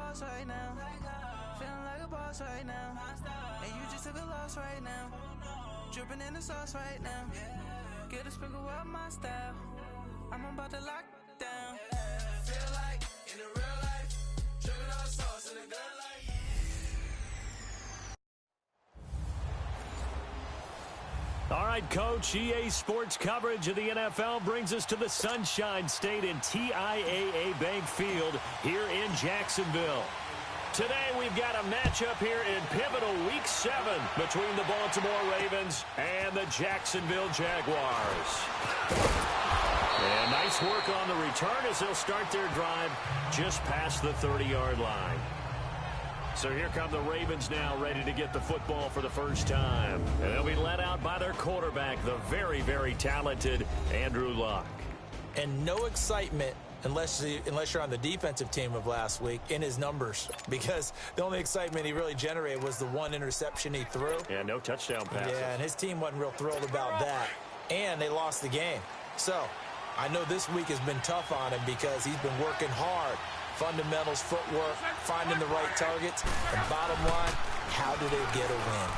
boss right now. Feeling like a boss right now. And you just took a loss right now. Dripping in the sauce right now. Get a sprinkle up my style. I'm about to lock down. Feel like in the real life. Dripping on the sauce in the good life. All right, Coach, EA Sports coverage of the NFL brings us to the Sunshine State in TIAA Bank Field here in Jacksonville. Today we've got a matchup here in pivotal Week 7 between the Baltimore Ravens and the Jacksonville Jaguars. And nice work on the return as they'll start their drive just past the 30-yard line. So here come the Ravens now, ready to get the football for the first time. And they'll be led out by their quarterback, the very, very talented Andrew Luck. And no excitement unless you're on the defensive team of last week in his numbers, because the only excitement he really generated was the one interception he threw. Yeah, no touchdown passes. Yeah, and his team wasn't real thrilled about that. And they lost the game. So I know this week has been tough on him because he's been working hard. Fundamentals, footwork, finding the right targets. And bottom line, how do they get a win?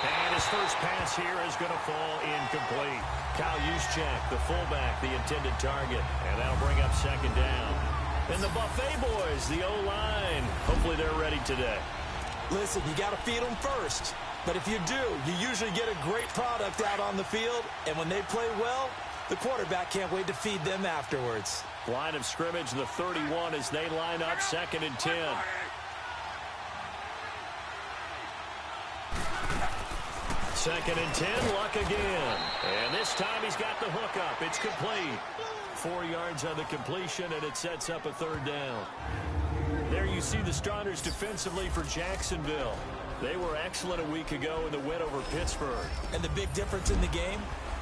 And his first pass here is going to fall incomplete. Kyle Juszczyk, the fullback, the intended target. And that'll bring up second down. And the Buffet boys, the O-line. Hopefully they're ready today. Listen, you got to feed them first. But if you do, you usually get a great product out on the field. And when they play well, the quarterback can't wait to feed them afterwards. Line of scrimmage, the 31 as they line up, 2nd and 10. Second and 10, Luck again. And this time he's got the hook up. It's complete. 4 yards on the completion, and it sets up a third down. There you see the starters defensively for Jacksonville. They were excellent a week ago in the win over Pittsburgh. And the big difference in the game?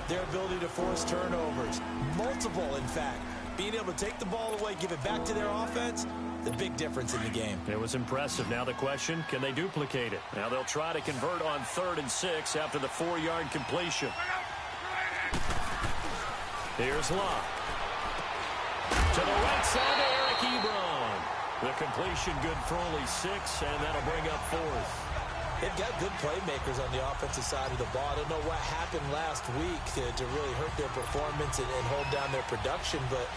Their ability to force turnovers. Multiple, in fact. Being able to take the ball away, give it back to their offense, the big difference in the game. It was impressive. Now the question, can they duplicate it? Now they'll try to convert on 3rd and 6 after the 4-yard completion. Here's Luck. To the right side to Eric Ebron. The completion good for only 6, and that'll bring up 4th. They've got good playmakers on the offensive side of the ball. I don't know what happened last week to really hurt their performance and hold down their production, but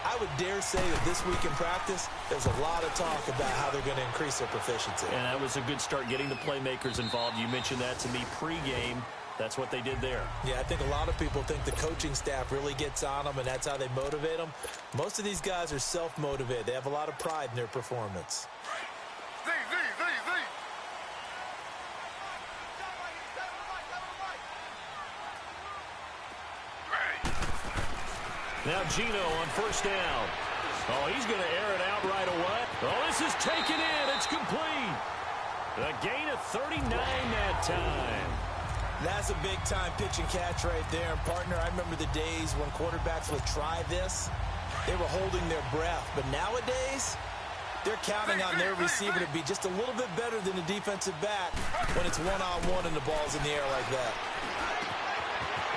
I would dare say that this week in practice, there's a lot of talk about how they're going to increase their proficiency. And that was a good start getting the playmakers involved. You mentioned that to me pregame. That's what they did there. Yeah, I think a lot of people think the coaching staff really gets on them, and that's how they motivate them. Most of these guys are self-motivated. They have a lot of pride in their performance. Now Gino on first down. Oh, he's going to air it out right away. Oh, this is taken in. It's complete. A gain of 39 that time. That's a big-time pitch and catch right there. And, partner, I remember the days when quarterbacks would try this. They were holding their breath. But nowadays, they're counting on their receiver to be just a little bit better than the defensive back when it's one-on-one and the ball's in the air like that.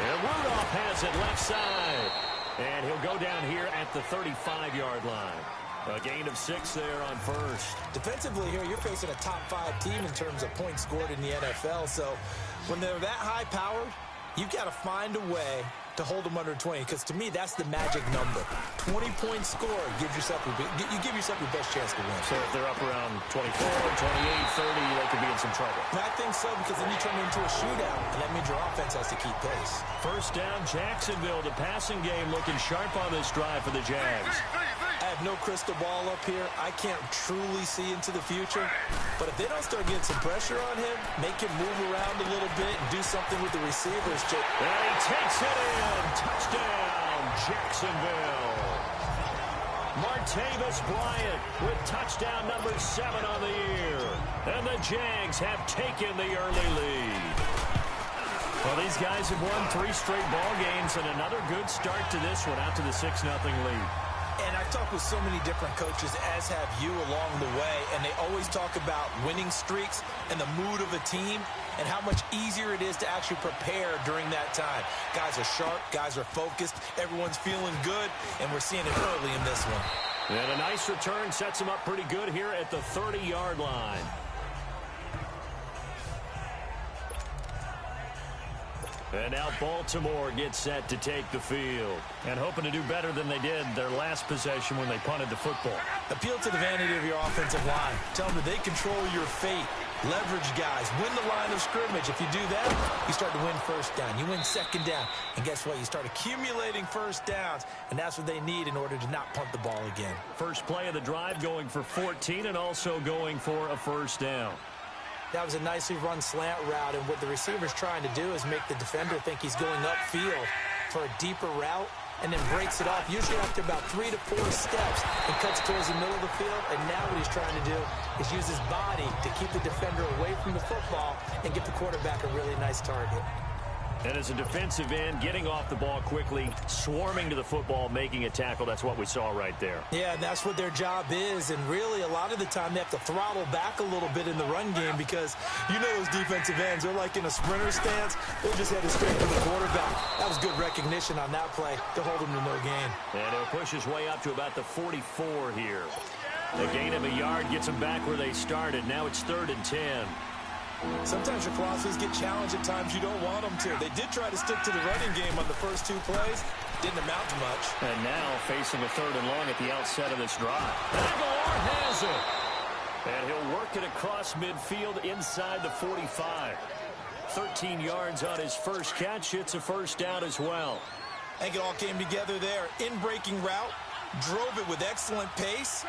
And Rudolph has it left side. And he'll go down here at the 35-yard line. A gain of 6 there on first. Defensively here, you're facing a top-5 team in terms of points scored in the NFL. So when they're that high-powered, you've got to find a way to hold them under 20, because to me, that's the magic number. 20-point score, you give yourself your best chance to win. So if they're up around 24, 28, 30, they could be in some trouble. And I think so, because then you turn it into a shootout, and that means your offense has to keep pace. First down, Jacksonville. The passing game looking sharp on this drive for the Jags. I have no crystal ball up here. I can't truly see into the future. But if they don't start getting some pressure on him, make him move around a little bit and do something with the receivers. And he takes it in. Touchdown, Jacksonville. Martavis Bryant with touchdown number 7 on the year. And the Jags have taken the early lead. Well, these guys have won 3 straight ball games and another good start to this one out to the 6-0 lead. And I've talked with so many different coaches, as have you along the way, and they always talk about winning streaks and the mood of a team and how much easier it is to actually prepare during that time. Guys are sharp, guys are focused, everyone's feeling good, and we're seeing it early in this one. And a nice return sets him up pretty good here at the 30-yard line. And now Baltimore gets set to take the field. And hoping to do better than they did their last possession when they punted the football. Appeal to the vanity of your offensive line. Tell them that they control your fate. Leverage guys. Win the line of scrimmage. If you do that, you start to win first down. You win second down. And guess what? You start accumulating first downs. And that's what they need in order to not punt the ball again. First play of the drive going for 14 and also going for a first down. That was a nicely run slant route, and what the receiver's trying to do is make the defender think he's going upfield for a deeper route and then breaks it off, usually after about 3 to 4 steps, and cuts towards the middle of the field. And now what he's trying to do is use his body to keep the defender away from the football and give the quarterback a really nice target. And as a defensive end, getting off the ball quickly, swarming to the football, making a tackle, that's what we saw right there. Yeah, and that's what their job is. And really, a lot of the time, they have to throttle back a little bit in the run game because you know those defensive ends, they're like in a sprinter stance. They just headed straight to the quarterback. That was good recognition on that play to hold him to no gain. And he'll push his way up to about the 44 here. The gain of a yard gets him back where they started. Now it's 3rd and 10. Sometimes your philosophies get challenged at times you don't want them to. They did try to stick to the running game on the first 2 plays. Didn't amount to much. And now facing a 3rd and long at the outset of this drive. Aguilar has it. And he'll work it across midfield inside the 45. 13 yards on his first catch. It's a first down as well. I think it all came together there. In-breaking route. Drove it with excellent pace.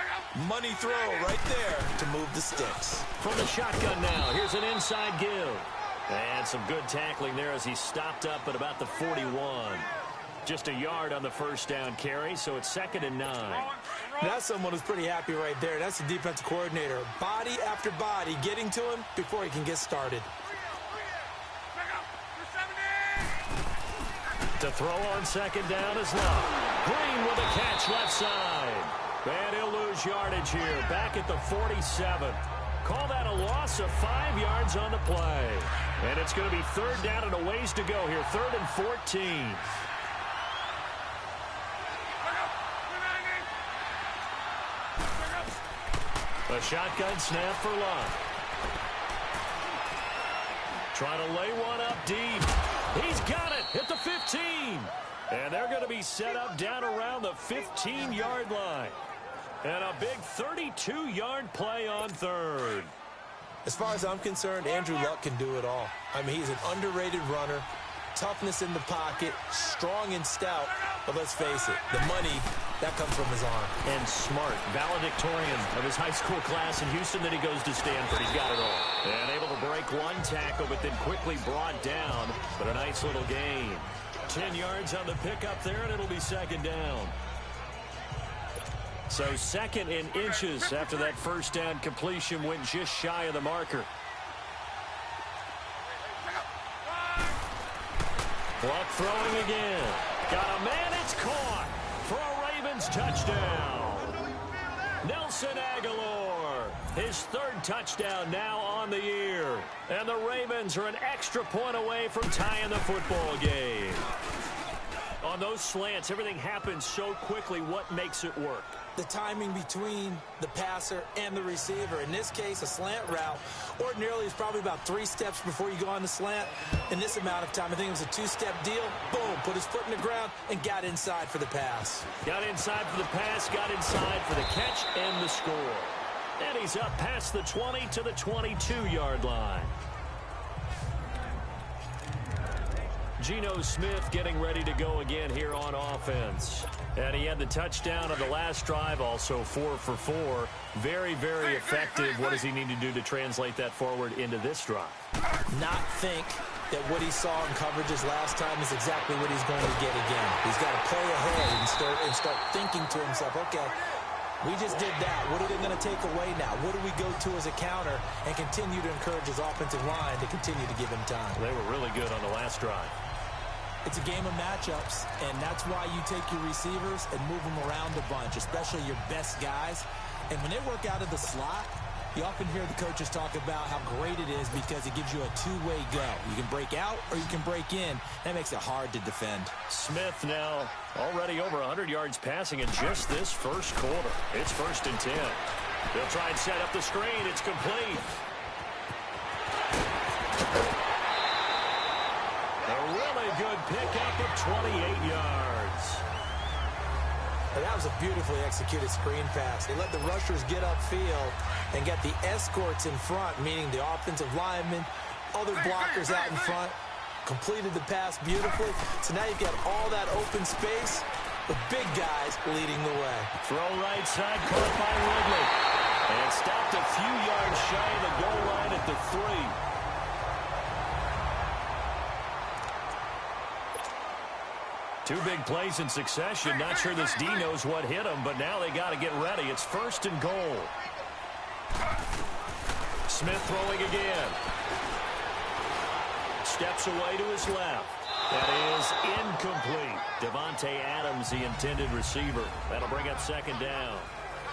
Money throw right there to move the sticks. From the shotgun now, here's an inside give. And some good tackling there as he stopped up at about the 41. Just a yard on the first down carry, so it's 2nd and 9. That's someone who's pretty happy right there. That's the defensive coordinator. Body after body getting to him before he can get started. To throw on 2nd down is Love. Green with a catch left side. And he'll lose yardage here. Back at the 47. Call that a loss of 5 yards on the play. And it's going to be 3rd down and a ways to go here. 3rd and 14. A shotgun snap for Love. Trying to lay one up deep. He's got it at the 15. And they're going to be set up down around the 15-yard line. And a big 32-yard play on 3rd. As far as I'm concerned, Andrew Luck can do it all. I mean, he's an underrated runner. Toughness in the pocket, strong and stout. But let's face it, the money, that comes from his arm. And smart, valedictorian of his high school class in Houston. Then he goes to Stanford. He's got it all. And able to break one tackle, but then quickly brought down. But a nice little gain. 10 yards on the pickup there, and it'll be 2nd down. So 2nd in inches after that first down completion went just shy of the marker. Luck throwing again. Got a man, it's caught for a Ravens touchdown. Nelson Aguilar, his 3rd touchdown now on the year. And the Ravens are an extra point away from tying the football game. On those slants, everything happens so quickly. What makes it work? The timing between the passer and the receiver. In this case, a slant route ordinarily is probably about 3 steps before you go on the slant. In this amount of time, I think it was a 2-step deal. Boom, put his foot in the ground and got inside for the pass. Got inside for the pass, got inside for the catch and the score. And he's up past the 20 to the 22-yard line. Geno Smith getting ready to go again here on offense. And he had the touchdown on the last drive, also 4 for 4. Very, very effective. What does he need to do to translate that forward into this drive? Not think that what he saw in coverages last time is exactly what he's going to get again. He's got to play ahead and start thinking to himself, okay, we just did that. What are they going to take away now? What do we go to as a counter? And continue to encourage his offensive line to continue to give him time. They were really good on the last drive. It's a game of matchups, and that's why you take your receivers and move them around a bunch, especially your best guys. And when they work out of the slot, You often hear the coaches talk about how great it is because it gives you a two-way go. You can break out or you can break in. That makes it hard to defend. Smith now already over 100 yards passing in just this first quarter. It's 1st and 10. They'll try and set up the screen. It's complete. A really good pickup of 28 yards. And that was a beautifully executed screen pass. They let the rushers get upfield and get the escorts in front, meaning the offensive linemen, other blockers out in front, completed the pass beautifully. So now you've got all that open space with big guys leading the way. Throw right side, caught by Ridley. And stopped a few yards shy of the goal line at the 3. Two big plays in succession. Not sure this D knows what hit him, but now they got to get ready. It's 1st and goal. Smith throwing again. Steps away to his left. That is incomplete. Devontae Adams, the intended receiver. That'll bring up 2nd down.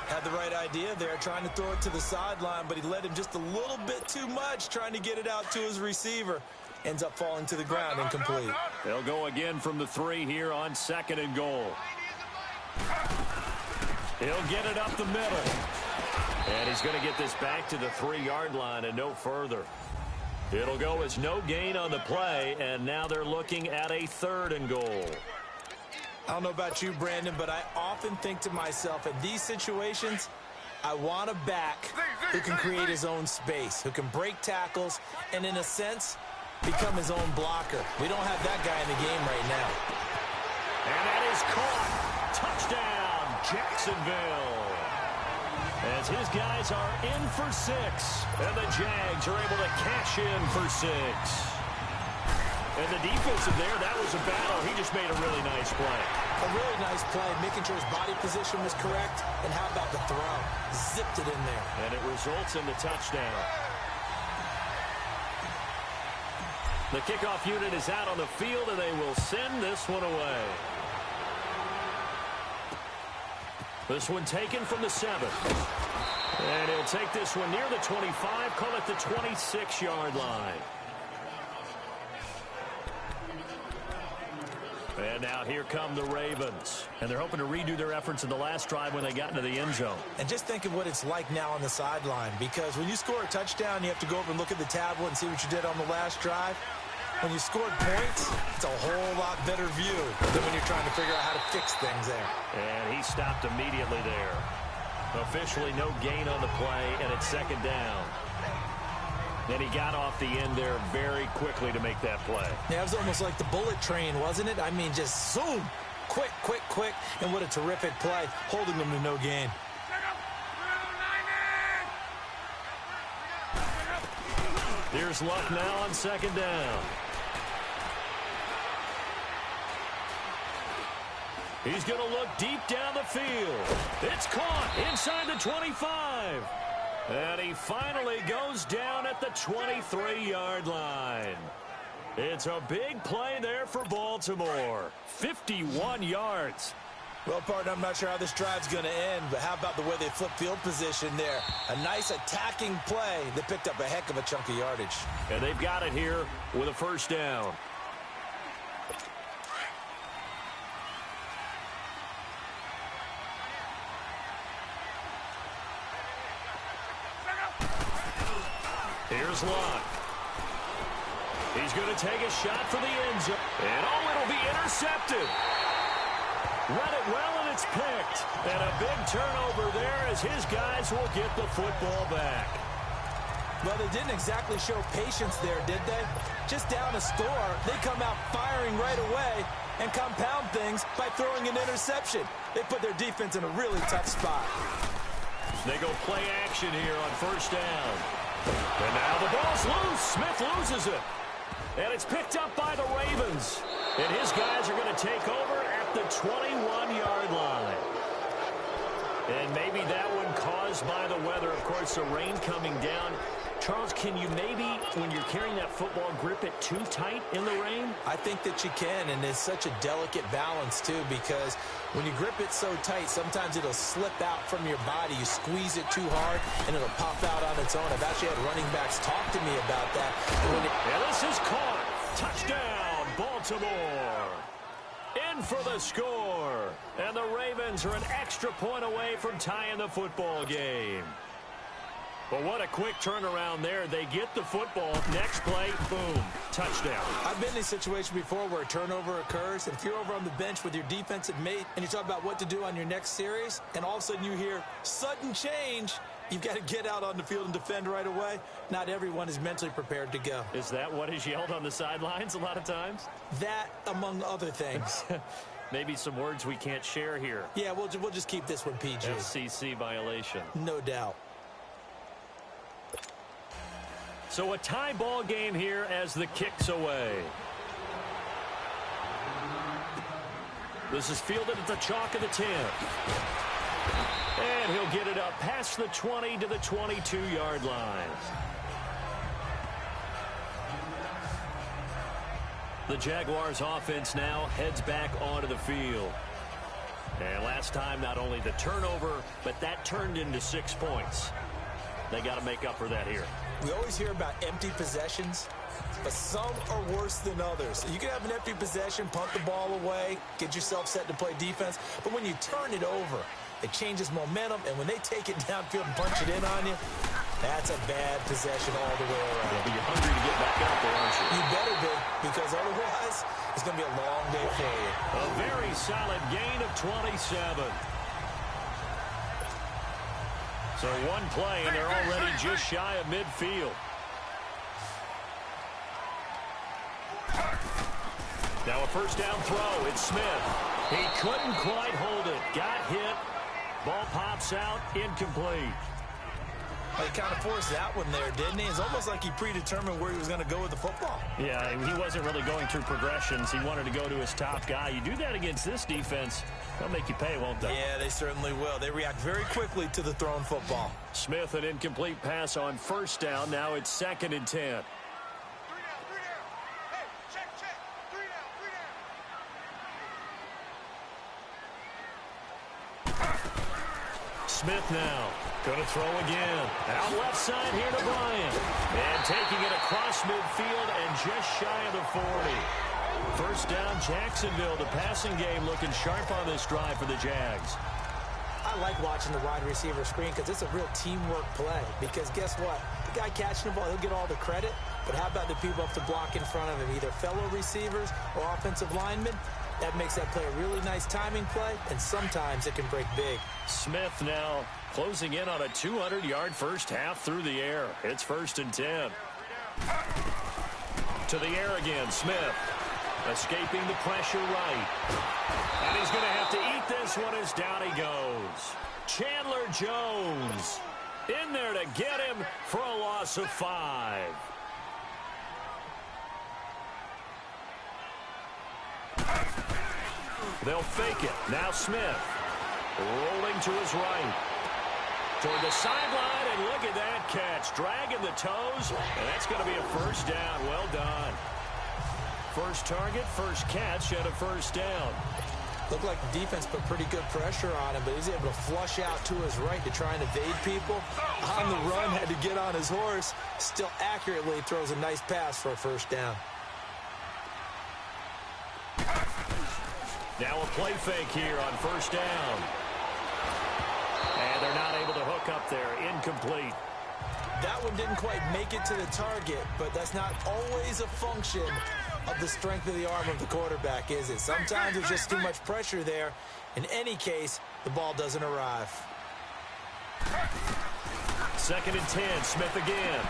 Had the right idea there, trying to throw it to the sideline, but he led him just a little bit too much, trying to get it out to his receiver. Ends up falling to the ground, incomplete. They'll go again from the 3 here on 2nd and goal. He'll get it up the middle. And he's going to get this back to the 3-yard line and no further. It'll go as no gain on the play, and now they're looking at a 3rd and goal. I don't know about you, Brandon, but I often think to myself, in these situations, I want a back who can create his own space, who can break tackles, and in a sense, become his own blocker. We don't have that guy in the game right now. And that is caught. Touchdown, Jacksonville. As his guys are in for 6, and the Jags are able to cash in for 6. And the defensive there, that was a battle. He just made a really nice play. A really nice play, making sure his body position was correct. And how about the throw? Zipped it in there. And it results in the touchdown. The kickoff unit is out on the field, and they will send this one away. This one taken from the 7. And he'll take this one near the 25, call it the 26-yard line. And now here come the Ravens. And they're hoping to redo their efforts in the last drive when they got into the end zone. And just think of what it's like now on the sideline, because when you score a touchdown, you have to go over and look at the tablet and see what you did on the last drive. When you scored points, it's a whole lot better view than when you're trying to figure out how to fix things there. And he stopped immediately there. Officially no gain on the play, and it's 2nd down. And he got off the end there very quickly to make that play. Yeah, it was almost like the bullet train, wasn't it? I mean, just zoom. Quick, quick, quick. And what a terrific play, holding them to no gain. Here's Luck now on 2nd down. He's going to look deep down the field. It's caught inside the 25. And he finally goes down at the 23-yard line. It's a big play there for Baltimore. 51 yards. Well, partner, I'm not sure how this drive's going to end, but how about the way they flip field position there? A nice attacking play that picked up a heck of a chunk of yardage. And they've got it here with a 1st down. Here's Luck. He's going to take a shot for the end zone. And it'll be intercepted. Read it well, and it's picked. And a big turnover there as his guys will get the football back. Well, they didn't exactly show patience there, did they? Just down a score, they come out firing right away and compound things by throwing an interception. They put their defense in a really tough spot. They go play action here on 1st down. And now the ball's loose. Smith loses it. And it's picked up by the Ravens. And his guys are going to take over at the 21-yard line. And maybe that one caused by the weather. Of course, the rain coming down Charles, can you maybe, when you're carrying that football, grip it too tight in the rain? I think that you can, and it's such a delicate balance, too, because when you grip it so tight, sometimes it'll slip out from your body. You squeeze it too hard, and it'll pop out on its own. I've actually had running backs talk to me about that. And this is caught. Touchdown, Baltimore. In for the score. And the Ravens are an extra point away from tying the football game. But what a quick turnaround there. They get the football. Next play, boom, touchdown. I've been in a situation before where a turnover occurs, and if you're over on the bench with your defensive mate and you talk about what to do on your next series, and all of a sudden you hear sudden change, you've got to get out on the field and defend right away. Not everyone is mentally prepared to go. Is that what is yelled on the sidelines a lot of times? That, among other things. Maybe some words we can't share here. Yeah, we'll just keep this one PG. FCC violation. No doubt. So a tie ball game here as the kick's away. This is fielded at the chalk of the 10. And he'll get it up past the 20 to the 22-yard line. The Jaguars offense now heads back onto the field. And last time, not only the turnover, but that turned into 6 points. They got to make up for that here. We always hear about empty possessions, but some are worse than others. You can have an empty possession, punt the ball away, get yourself set to play defense, but when you turn it over, it changes momentum, and when they take it downfield and punch it in on you, that's a bad possession all the way around. Yeah, but you're hungry to get back out there, aren't you? You better be, because otherwise, it's going to be a long day for you. A very solid gain of 27. So one play, and they're already just shy of midfield. Now a first down throw. It's Smith. He couldn't quite hold it. Got hit. Ball pops out. Incomplete. Well, he kind of forced that one there, didn't he? It's almost like he predetermined where he was going to go with the football. Yeah, he wasn't really going through progressions. He wanted to go to his top guy. You do that against this defense, they'll make you pay, won't they? Yeah, they certainly will. They react very quickly to the thrown football. Smith, an incomplete pass on first down. Now it's 2nd and 10. Smith now. Going to throw again. Out left side here to Bryant. And taking it across midfield and just shy of the 40. First down, Jacksonville. The passing game looking sharp on this drive for the Jags. I like watching the wide receiver screen because it's a real teamwork play. Because guess what? The guy catching the ball, he'll get all the credit. But how about the people up to block in front of him, either fellow receivers or offensive linemen? That makes that play a really nice timing play, and sometimes it can break big. Smith now closing in on a 200-yard first half through the air. It's 1st and 10. To the air again, Smith. Escaping the pressure right. And he's going to have to eat this one as down he goes. Chandler Jones in there to get him for a loss of 5. They'll fake it. Now Smith rolling to his right. Toward the sideline, and look at that catch. Dragging the toes, and that's going to be a first down. Well done. First target, first catch, and a first down. Looked like the defense put pretty good pressure on him, but he's able to flush out to his right to try and evade people. On the run, had to get on his horse. Still accurately throws a nice pass for a first down. Now a play fake here on first down. And they're not able to hook up there. Incomplete. That one didn't quite make it to the target, but that's not always a function of the strength of the arm of the quarterback, is it? Sometimes there's just too much pressure there. In any case, the ball doesn't arrive. 2nd and 10, Smith again.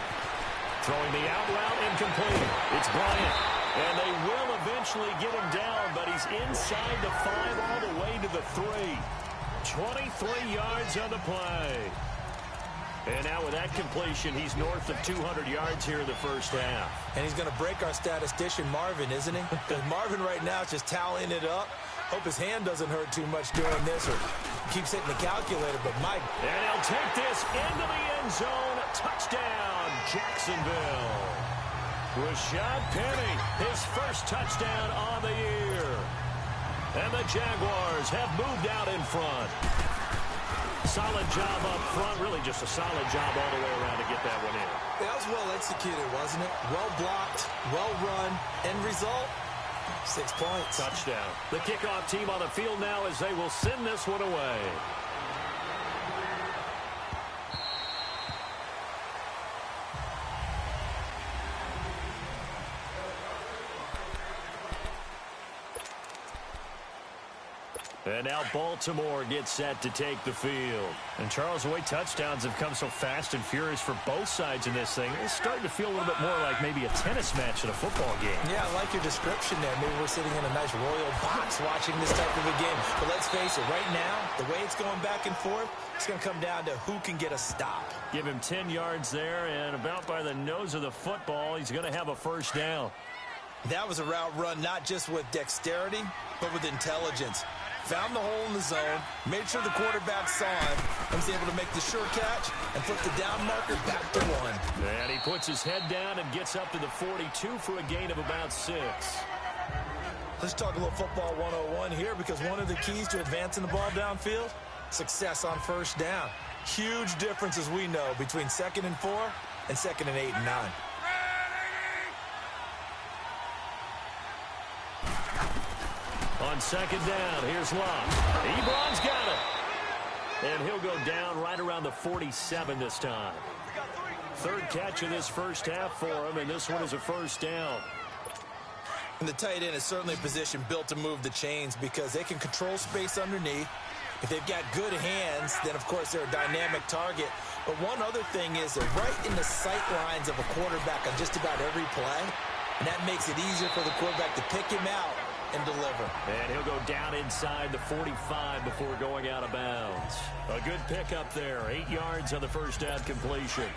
Throwing the out route, incomplete. It's Bryant. And they will eventually get him down, but he's inside the 5 all the way to the 3. 23 yards on the play. And now with that completion, he's north of 200 yards here in the first half. And he's going to break our statistician, Marvin, isn't he? Because Marvin right now is just tallying it up. Hope his hand doesn't hurt too much doing this or keeps hitting the calculator, but Mike. And he'll take this into the end zone Touchdown, Jacksonville. Rashad Penny, his first touchdown on the year. And the Jaguars have moved out in front. Solid job up front, really just a solid job all the way around to get that one in. That was well executed, wasn't it? Well blocked, well run. End result, 6 points. Touchdown. The kickoff team on the field now as they will send this one away. And now Baltimore gets set to take the field. And Charles, the way touchdowns have come so fast and furious for both sides in this thing, it's starting to feel a little bit more like maybe a tennis match in a football game. Yeah, I like your description there. Maybe we're sitting in a nice royal box watching this type of a game. But let's face it, right now, the way it's going back and forth, it's going to come down to who can get a stop. Give him 10 yards there, and about by the nose of the football, he's going to have a first down. That was a route run not just with dexterity, but with intelligence. Found the hole in the zone, made sure the quarterback saw him, and was able to make the sure catch and flip the down marker back to 1. And he puts his head down and gets up to the 42 for a gain of about 6. Let's talk a little football 101 here, because one of the keys to advancing the ball downfield, success on first down. Huge difference, as we know, between 2nd and 4 and 2nd and 8 and 9. On second down, here's Locke. Ebron's got it. And he'll go down right around the 47 this time. Third catch of this first half for him, and this one is a first down. And the tight end is certainly a position built to move the chains because they can control space underneath. If they've got good hands, then, of course, they're a dynamic target. But one other thing is they're right in the sight lines of a quarterback on just about every play. And that makes it easier for the quarterback to pick him out and deliver. And he'll go down inside the 45 before going out of bounds. A good pickup there. 8 yards on the first down completion.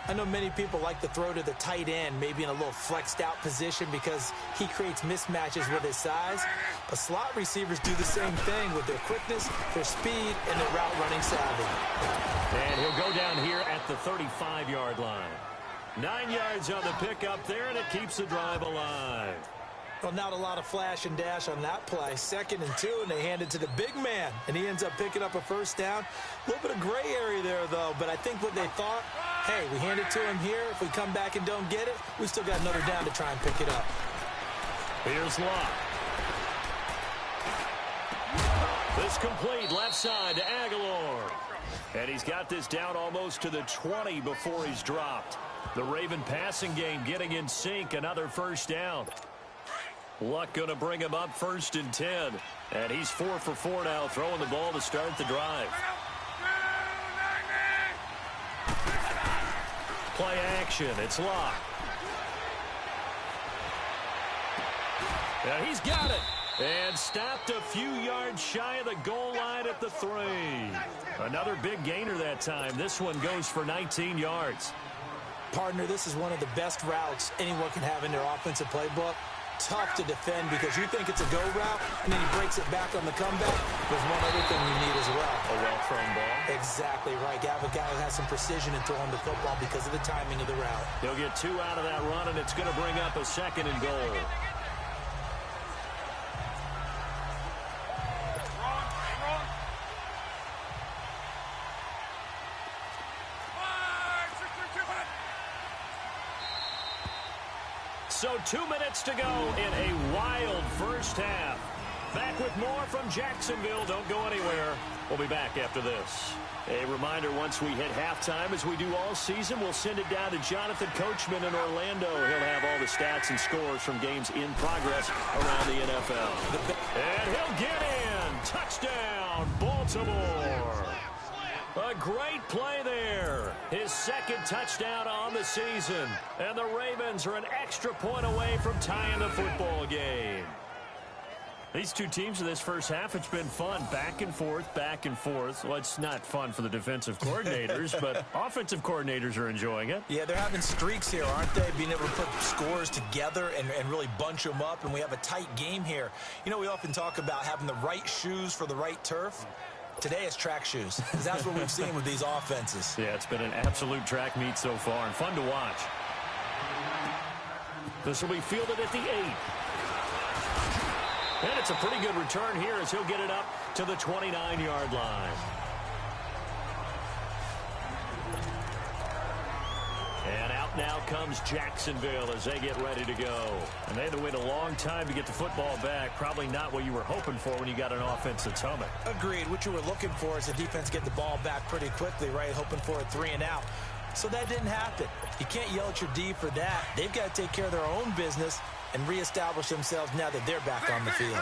I know many people like to throw to the tight end, maybe in a little flexed out position because he creates mismatches with his size. But slot receivers do the same thing with their quickness, their speed, and their route running savvy. And he'll go down here at the 35-yard line. 9 yards on the pickup there, and it keeps the drive alive. Well, not a lot of flash and dash on that play. 2nd and 2, and they hand it to the big man, and he ends up picking up a first down. A little bit of gray area there, though, but I think what they thought, hey, we hand it to him here. If we come back and don't get it, we still got another down to try and pick it up. Here's Locke. This complete left side to Aguilar. And he's got this down almost to the 20 before he's dropped. The Raven passing game getting in sync, another first down. Luck going to bring him up 1st and 10. And he's 4 for 4 now, throwing the ball to start the drive. Play action. It's Locke. And he's got it. And stopped a few yards shy of the goal line at the 3. Another big gainer that time. This one goes for 19 yards. Partner, this is one of the best routes anyone can have in their offensive playbook. Tough to defend because you think it's a go route, and then he breaks it back on the comeback. There's one other thing you need as well. A well-thrown ball. Exactly right. You have a guy who has some precision in throwing the football because of the timing of the route. He'll get 2 out of that run, and it's going to bring up a 2nd and goal. So 2 minutes to go in a wild first half. Back with more from Jacksonville. Don't go anywhere. We'll be back after this. A reminder, once we hit halftime, as we do all season, we'll send it down to Jonathan Coachman in Orlando. He'll have all the stats and scores from games in progress around the NFL. And he'll get in. Touchdown, Baltimore. A great play there. His 2nd touchdown on the season. And the Ravens are an extra point away from tying the football game. These two teams in this first half, it's been fun. Back and forth, back and forth. Well, it's not fun for the defensive coordinators, but offensive coordinators are enjoying it. Yeah, they're having streaks here, aren't they? Being able to put scores together and really bunch them up, and we have a tight game here. You know, we often talk about having the right shoes for the right turf. Today is track shoes, because that's what we've seen with these offenses. Yeah, it's been an absolute track meet so far and fun to watch. This will be fielded at the 8. And it's a pretty good return here as he'll get it up to the 29-yard line. And out now comes Jacksonville as they get ready to go. And they had to wait a long time to get the football back. Probably not what you were hoping for when you got an offense that's humming. Agreed. What you were looking for is the defense get the ball back pretty quickly, right? Hoping for a 3 and out. So that didn't happen. You can't yell at your D for that. They've got to take care of their own business and reestablish themselves now that they're back on the field.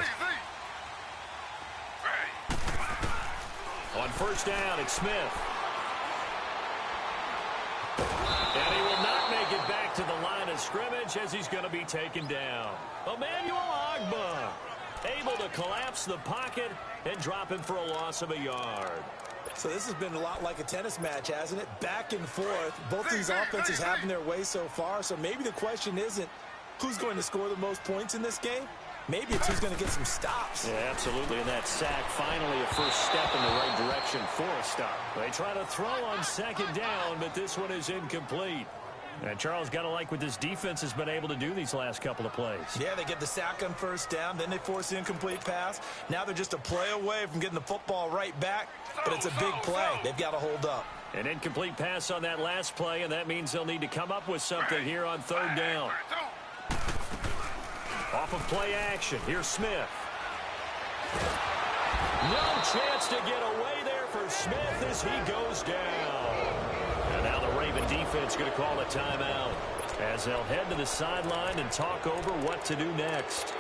On first down, it's Smith. And he will not make it back to the line of scrimmage as he's going to be taken down. Emmanuel Ogbah able to collapse the pocket and drop him for a loss of a yard. So this has been a lot like a tennis match, hasn't it? Back and forth. Both these offenses having their way so far. So maybe the question isn't who's going to score the most points in this game. Maybe it's who's going to get some stops. Yeah, absolutely. And that sack, finally a first step in the right direction for a stop. They try to throw on second down, but this one is incomplete. And Charles, got to like what this defense has been able to do these last couple of plays. Yeah, they get the sack on first down, then they force the incomplete pass. Now they're just a play away from getting the football right back, but it's a big play. They've got to hold up. An incomplete pass on that last play, and that means they'll need to come up with something here on third down. Off of play action, here's Smith. No chance to get away there for Smith as he goes down. And now the Raven defense going to call a timeout as they'll head to the sideline and talk over what to do next.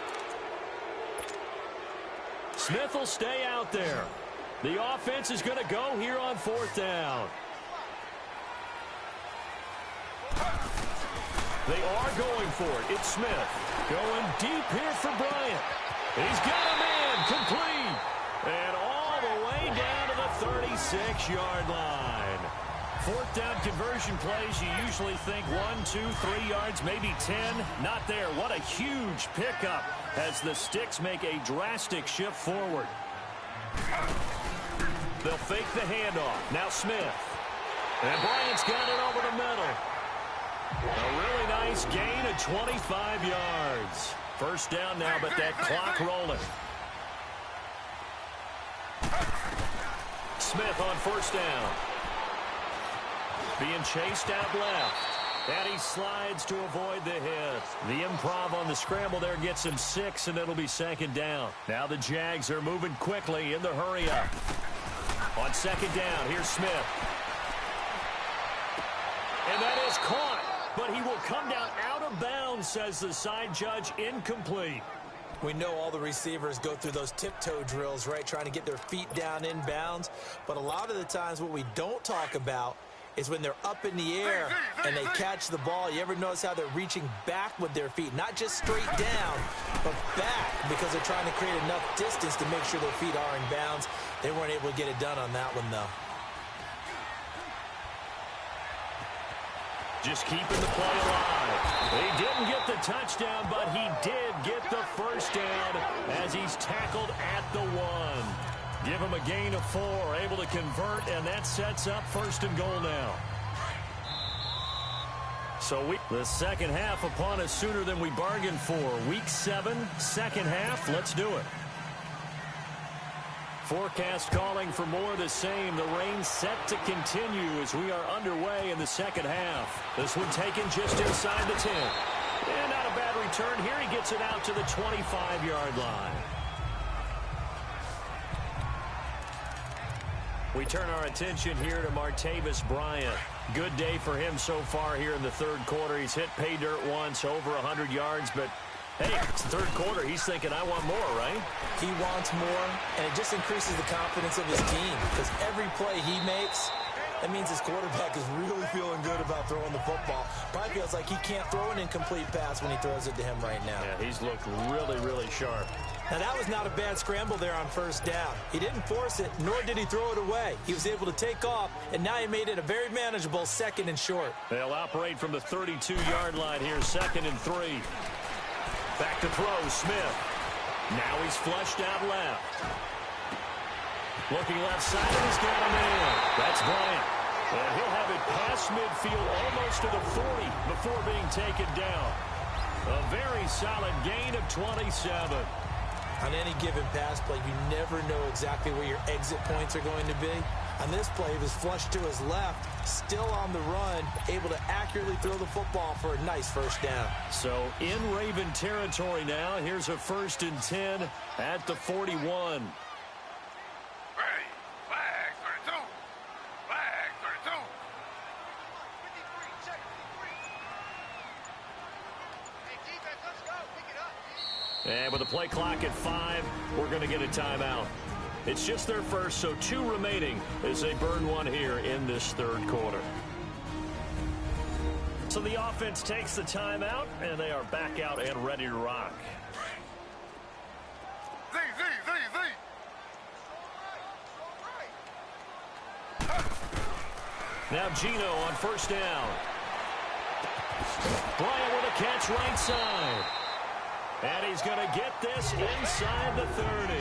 Smith will stay out there. The offense is going to go here on fourth down. They are going for it. It's Smith going deep here for Bryant. He's got a man complete. And all the way down to the 36-yard line. Fourth down conversion plays, you usually think 1, 2, 3 yards, maybe 10. Not there. What a huge pickup as the Sticks make a drastic shift forward. They'll fake the handoff. Now Smith. And Bryant's got it over the middle. A really nice gain of 25 yards. First down now, but that clock rolling. Smith on first down. Being chased out left. And he slides to avoid the hit. The improv on the scramble there gets him 6, and it'll be second down. Now the Jags are moving quickly in the hurry up. On second down, here's Smith. And that is caught. But he will come down out of bounds, says the side judge. Incomplete. We know all the receivers go through those tiptoe drills, right, trying to get their feet down in bounds. But a lot of the times what we don't talk about is when they're up in the air and they catch the ball. You ever notice how they're reaching back with their feet? Not just straight down, but back, because they're trying to create enough distance to make sure their feet are in bounds. They weren't able to get it done on that one, though. Just keeping the play alive. He didn't get the touchdown, but he did get the first down as he's tackled at the 1. Give him a gain of 4, able to convert, and that sets up first and goal now. So the second half upon us sooner than we bargained for. Week 7, second half. Let's do it. Forecast calling for more of the same. The rain set to continue as we are underway in the second half. This one taken just inside the 10. And not a bad return here. He gets it out to the 25-yard line. We turn our attention here to Martavis Bryant. Good day for him so far here in the third quarter. He's hit pay dirt once, over 100 yards, but hey, it's the third quarter. He's thinking, I want more, right? He wants more, and it just increases the confidence of his team, because every play he makes, that means his quarterback is really feeling good about throwing the football. Probably feels like he can't throw an incomplete pass when he throws it to him right now. Yeah, he's looked really, really sharp. Now, that was not a bad scramble there on first down. He didn't force it, nor did he throw it away. He was able to take off, and now he made it a very manageable second and short. They'll operate from the 32-yard line here, second and 3. Back to throw, Smith. Now he's flushed out left. Looking left side, and he's got him in. That's Bryant. And he'll have it past midfield, almost to the 40, before being taken down. A very solid gain of 27. On any given pass play, you never know exactly where your exit points are going to be. On this play, he was flushed to his left, still on the run, able to accurately throw the football for a nice first down. So in Raven territory now, here's a 1st and 10 at the 41. And with the play clock at 5, we're going to get a timeout. It's just their first, so 2 remaining as they burn one here in this 3rd quarter. So the offense takes the timeout, and they are back out and ready to rock. Now Gino on 1st down. Bryant with a catch right side. And he's going to get this inside the 30.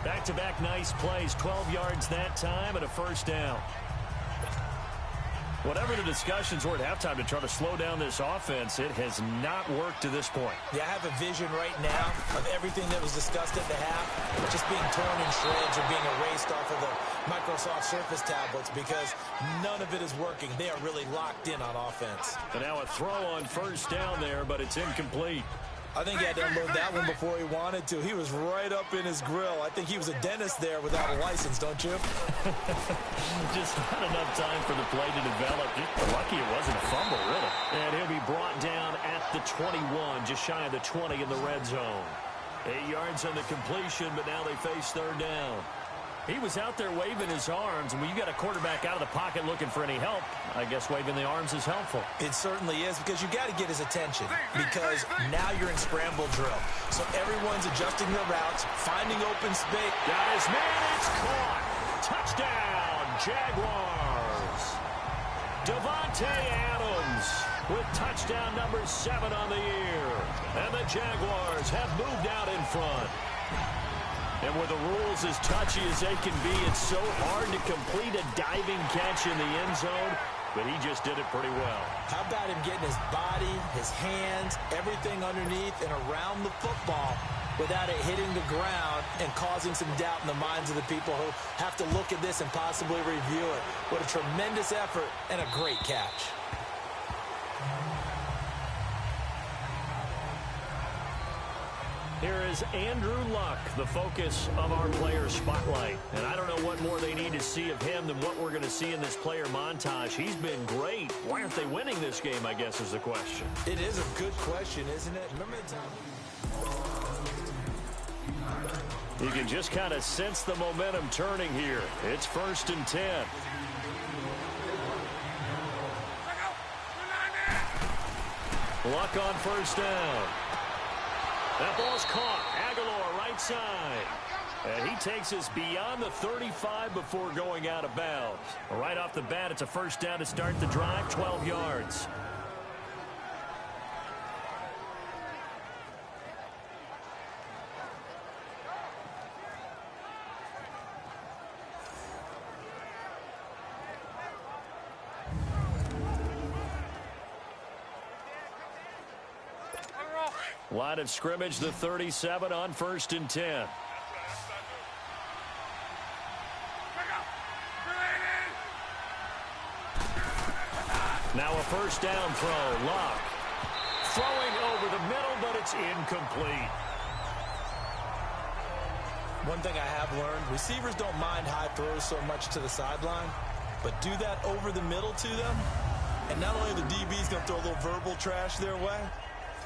Back-to-back nice plays, 12 yards that time and a 1st down. Whatever the discussions were at halftime to try to slow down this offense, it has not worked to this point. Yeah, I have a vision right now of everything that was discussed at the half just being torn in shreds or being erased off of the Microsoft Surface tablets because none of it is working. They are really locked in on offense. And now a throw on 1st down there, but it's incomplete. I think he had to unload that one before he wanted to. He was right up in his grill. I think he was a dentist there without a license, don't you? Just not enough time for the play to develop. Just lucky it wasn't a fumble, really. And he'll be brought down at the 21, just shy of the 20 in the red zone. 8 yards on the completion, but now they face 3rd down. He was out there waving his arms, and when you got a quarterback out of the pocket looking for any help, I guess waving the arms is helpful. It certainly is, because you got to get his attention, because now you're in scramble drill. So everyone's adjusting their routes, finding open space. Got his man, it's caught. Touchdown, Jaguars. Davante Adams with touchdown number 7 on the year. And the Jaguars have moved out in front. And with the rules as touchy as they can be, it's so hard to complete a diving catch in the end zone, but he just did it pretty well. How about him getting his body, his hands, everything underneath and around the football without it hitting the ground and causing some doubt in the minds of the people who have to look at this and possibly review it. What a tremendous effort and a great catch. Here is Andrew Luck, the focus of our player spotlight. And I don't know what more they need to see of him than what we're going to see in this player montage. He's been great. Why aren't they winning this game, I guess, is the question. It is a good question, isn't it? Remember the time? You can just kind of sense the momentum turning here. It's 1st and 10. Luck on 1st down. That ball's caught. Aguilar right side. And he takes us beyond the 35 before going out of bounds. Right off the bat, it's a 1st down to start the drive, 12 yards. Line of scrimmage, the 37 on 1st and 10. Now a 1st down throw. Luck throwing over the middle, but it's incomplete. One thing I have learned, receivers don't mind high throws so much to the sideline, but do that over the middle to them, and not only the DB's going to throw a little verbal trash their way,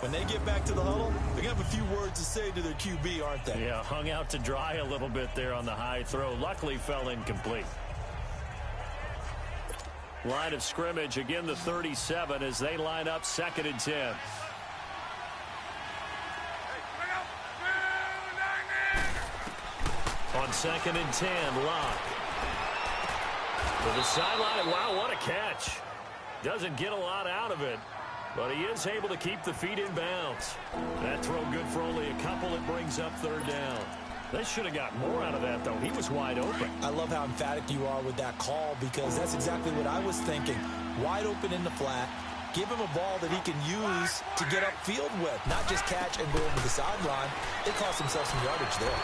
when they get back to the huddle, they're going to have a few words to say to their QB, aren't they? Yeah, hung out to dry a little bit there on the high throw. Luckily fell incomplete. Line of scrimmage, again the 37 as they line up 2nd and 10. On 2nd and 10, Locke. To the sideline, wow, what a catch. Doesn't get a lot out of it, but he is able to keep the feet in bounds. That throw good for only a couple. It brings up 3rd down. They should have got more out of that, though. He was wide open. I love how emphatic you are with that call because that's exactly what I was thinking. Wide open in the flat. Give him a ball that he can use to get upfield with, not just catch and go over the sideline. They cost themselves some yardage there.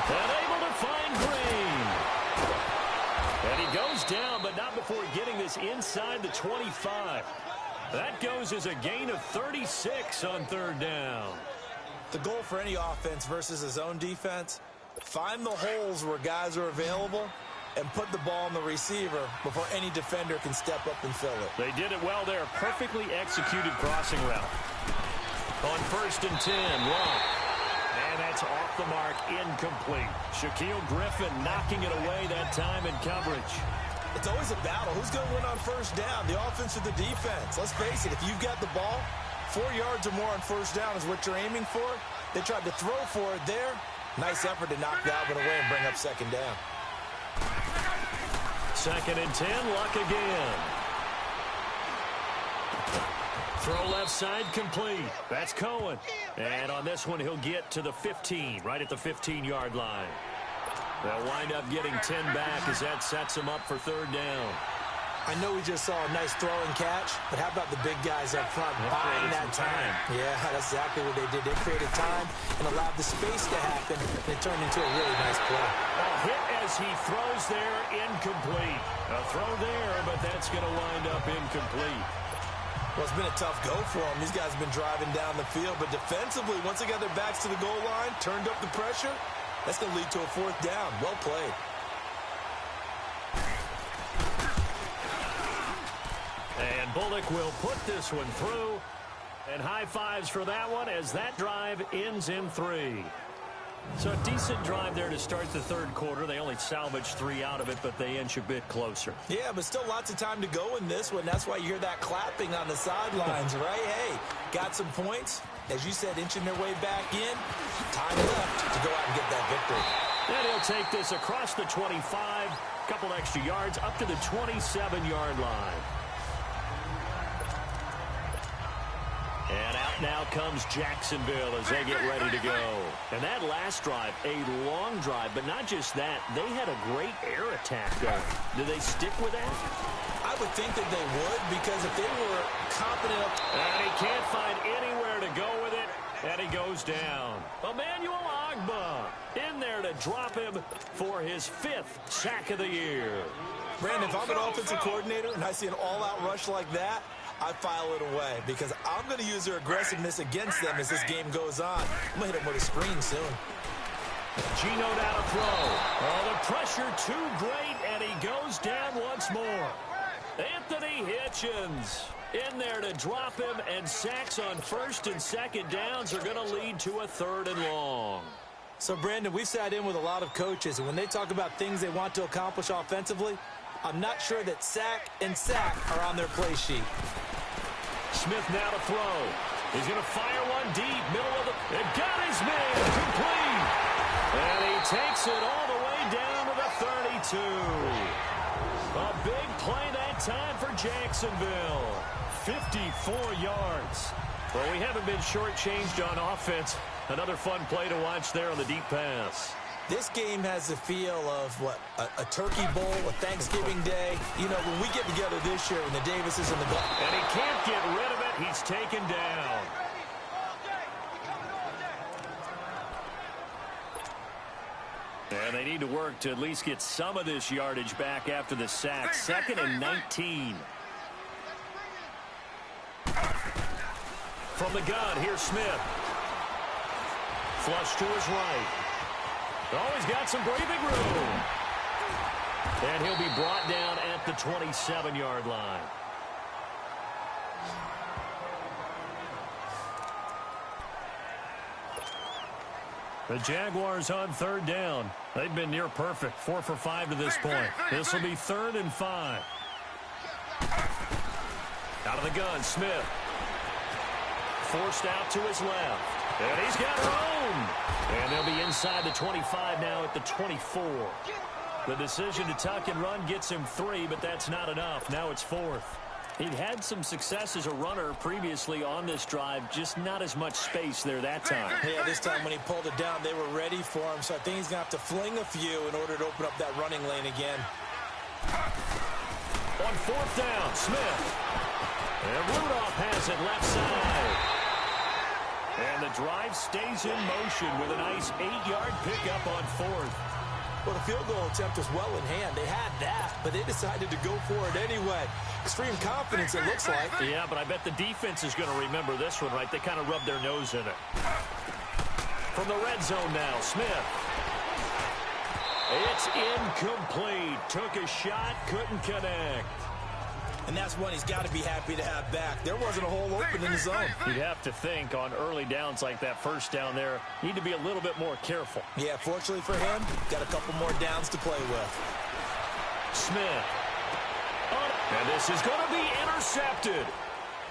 And able to find Green. And he goes down, but not before getting this inside the 25. That goes as a gain of 36 on third down. The goal for any offense versus his own defense, find the holes where guys are available and put the ball on the receiver before any defender can step up and fill it. They did it well there. Perfectly executed crossing route. On 1st and 10, long. And that's off the mark, incomplete. Shaquille Griffin knocking it away that time in coverage. It's always a battle. Who's going to win on first down, the offense or the defense? Let's face it, if you've got the ball, 4 yards or more on first down is what you're aiming for. They tried to throw for it there. Nice effort to knock that one away and bring up second down. 2nd and 10, Luck again. Throw left side complete. That's Cohen. And on this one, he'll get to the 15, right at the 15-yard line. They'll wind up getting 10 back as that sets them up for third down. I know we just saw a nice throw and catch, but how about the big guys up front buying that time? Yeah, that's exactly what they did. They created time and allowed the space to happen, and it turned into a really nice play. A hit as he throws there, incomplete. A throw there, but that's going to wind up incomplete. Well, it's been a tough go for them. These guys have been driving down the field, but defensively, once they got their backs to the goal line, turned up the pressure, that's going to lead to a 4th down. Well played. And Bullock will put this one through. And high fives for that one as that drive ends in 3. So a decent drive there to start the third quarter. They only salvaged 3 out of it, but they inch a bit closer. Yeah, but still lots of time to go in this one. That's why you hear that clapping on the sidelines, right? Hey, got some points. As you said, inching their way back in. Time left to go out and get that victory. And he'll take this across the 25. Couple extra yards up to the 27-yard line. And out now comes Jacksonville as they get ready to go. And that last drive, a long drive, but not just that. They had a great air attack going. Do they stick with that? I would think that they would, because if they were confident enough. And he can't find anywhere to go with it, and he goes down. Emmanuel Ogbah in there to drop him for his 5th sack of the year. Brandon, if I'm an offensive coordinator and I see an all-out rush like that, I file it away because I'm going to use their aggressiveness against them as this game goes on. I'm going to hit them with a screen soon. Gino down to throw. Oh, the pressure too great, and he goes down once more. Anthony Hitchens in there to drop him, and sacks on 1st and 2nd downs are going to lead to a 3rd and long. So, Brandon, we've sat in with a lot of coaches, and when they talk about things they want to accomplish offensively, I'm not sure that sack and sack are on their play sheet. Smith now to throw. He's going to fire one deep, middle of the... It got his man, complete. And he takes it all the way down to the 32. A big play that time for Jacksonville. 54 yards. Well, we haven't been shortchanged on offense. Another fun play to watch there on the deep pass. This game has the feel of, what, a turkey bowl, a Thanksgiving day. You know, when we get together this year, when the Davis is in the goal. And he can't get rid of it. He's taken down. And they need to work to at least get some of this yardage back after the sack. 2nd and 19. From the gun, here's Smith. Flush to his right. Oh, he's got some breathing room. And he'll be brought down at the 27-yard line. The Jaguars on 3rd down. They've been near perfect. 4 for 5 to this point. This will be 3rd and 5. Out of the gun, Smith. Forced out to his left. And he's got room. And they'll be inside the 25 now at the 24. The decision to tuck and run gets him 3, but that's not enough. Now it's 4th. He'd had some success as a runner previously on this drive, just not as much space there that time. Yeah, this time when he pulled it down, they were ready for him, so I think he's going to have to fling a few in order to open up that running lane again. On fourth down, Smith. And Rudolph has it left side. And the drive stays in motion with a nice 8-yard pickup on fourth. Well, the field goal attempt was well in hand. They had that, but they decided to go for it anyway. Extreme confidence, it looks like. Yeah, but I bet the defense is going to remember this one, right? They kind of rubbed their nose in it. From the red zone now, Smith. It's incomplete. Took a shot, couldn't connect. And that's one he's got to be happy to have back. There wasn't a hole open in the zone. You'd have to think on early downs like that first down there, need to be a little bit more careful. Yeah, fortunately for him, got a couple more downs to play with. Smith. And this is going to be intercepted.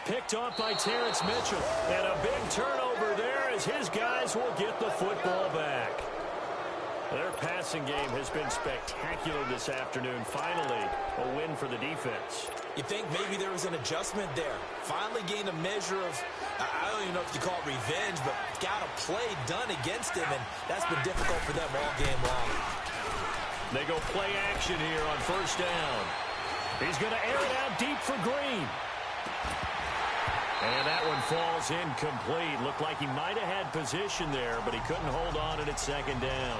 Picked off by Terrence Mitchell. And a big turnover there as his guys will get the football back. Their passing game has been spectacular this afternoon. Finally, a win for the defense. You think maybe there was an adjustment there. Finally gained a measure of, I don't even know if you call it revenge, but got a play done against him, and that's been difficult for them all game long. They go play action here on first down. He's going to air it out deep for Green. And that one falls incomplete. Looked like he might have had position there, but he couldn't hold on at second down.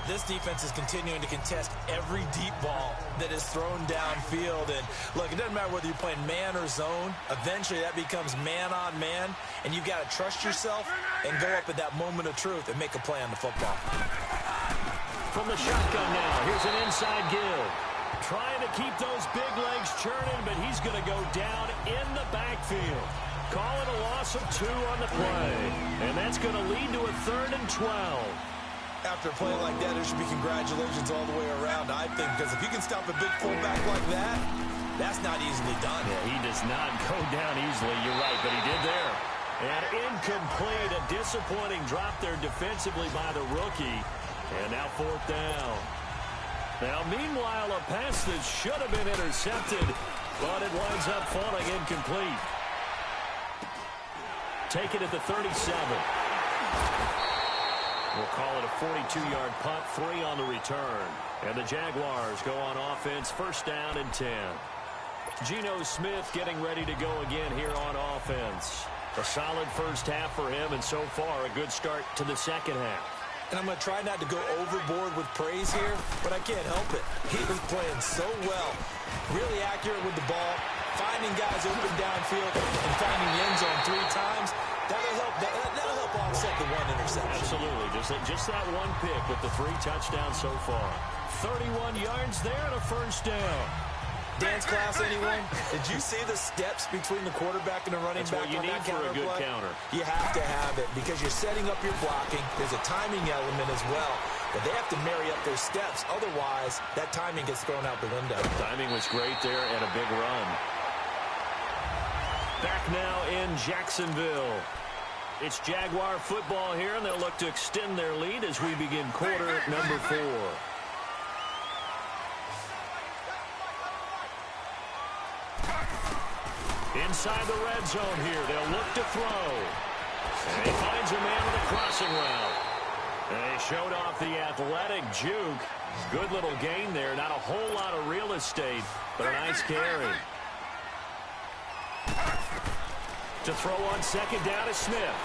This defense is continuing to contest every deep ball that is thrown downfield. And, look, it doesn't matter whether you're playing man or zone. Eventually, that becomes man-on-man, and you've got to trust yourself and go up at that moment of truth and make a play on the football. From the shotgun now, here's an inside give. Trying to keep those big legs churning, but he's going to go down in the backfield. Call it a loss of 2 on the play. And that's going to lead to a 3rd and 12. After a play like that, there should be congratulations all the way around, I think, because if you can stop a big fullback like that, that's not easily done. Yeah, he does not go down easily. You're right, but he did there. And incomplete, a disappointing drop there defensively by the rookie. And now 4th down. Now, meanwhile, a pass that should have been intercepted, but it winds up falling incomplete. Take it at the 37. We'll call it a 42-yard punt, 3 on the return. And the Jaguars go on offense, first down and 10. Geno Smith getting ready to go again here on offense. A solid first half for him, and so far a good start to the second half. And I'm going to try not to go overboard with praise here, but I can't help it. He was playing so well, really accurate with the ball, finding guys open downfield, and finding the end zone 3 times. That'll help offset the 1 interception. Absolutely. Just that one pick with the 3 touchdowns so far. 31 yards there and a first down. Dance class, anyone? Did you see the steps between the quarterback and the running back on that counter play? That's what you need for a good counter. You have to have it because you're setting up your blocking. There's a timing element as well. But they have to marry up their steps. Otherwise, that timing gets thrown out the window. Timing was great there and a big run. Back now in Jacksonville. It's Jaguar football here, and they'll look to extend their lead as we begin quarter number 4. Inside the red zone here, they'll look to throw. And he finds a man with a crossing route. And he showed off the athletic juke. Good little gain there. Not a whole lot of real estate, but a nice carry. To throw on second down is Smith.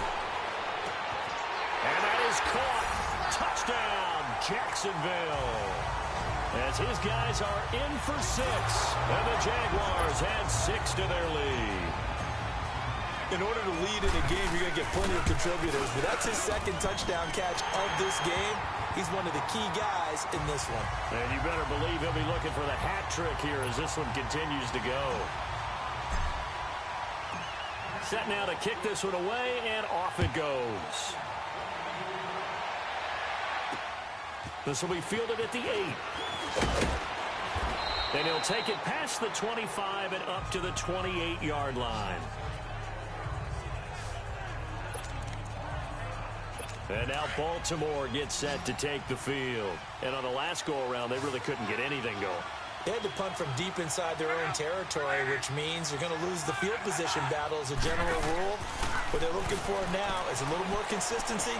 And that is caught. Touchdown, Jacksonville. As his guys are in for 6. And the Jaguars add 6 to their lead. In order to lead in a game, you're going to get plenty of contributors. But that's his 2nd touchdown catch of this game. He's one of the key guys in this one. And you better believe he'll be looking for the hat trick here as this one continues to go. Set now to kick this one away, and off it goes. This will be fielded at the 8. And he'll take it past the 25 and up to the 28-yard line. And now Baltimore gets set to take the field. And on the last go-around, they really couldn't get anything going. They had to punt from deep inside their own territory, which means you're going to lose the field position battle as a general rule. What they're looking for now is a little more consistency,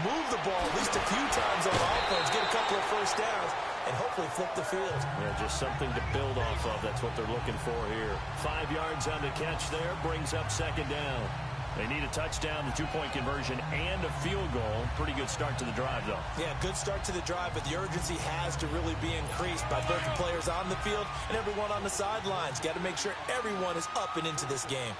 move the ball at least a few times on offense, get a couple of first downs, and hopefully flip the field. Yeah, just something to build off of. That's what they're looking for here. 5 yards on the catch there, brings up second down. They need a touchdown, the two-point conversion, and a field goal. Pretty good start to the drive, though. Yeah, good start to the drive, but the urgency has to really be increased by both the players on the field and everyone on the sidelines. Got to make sure everyone is up and into this game.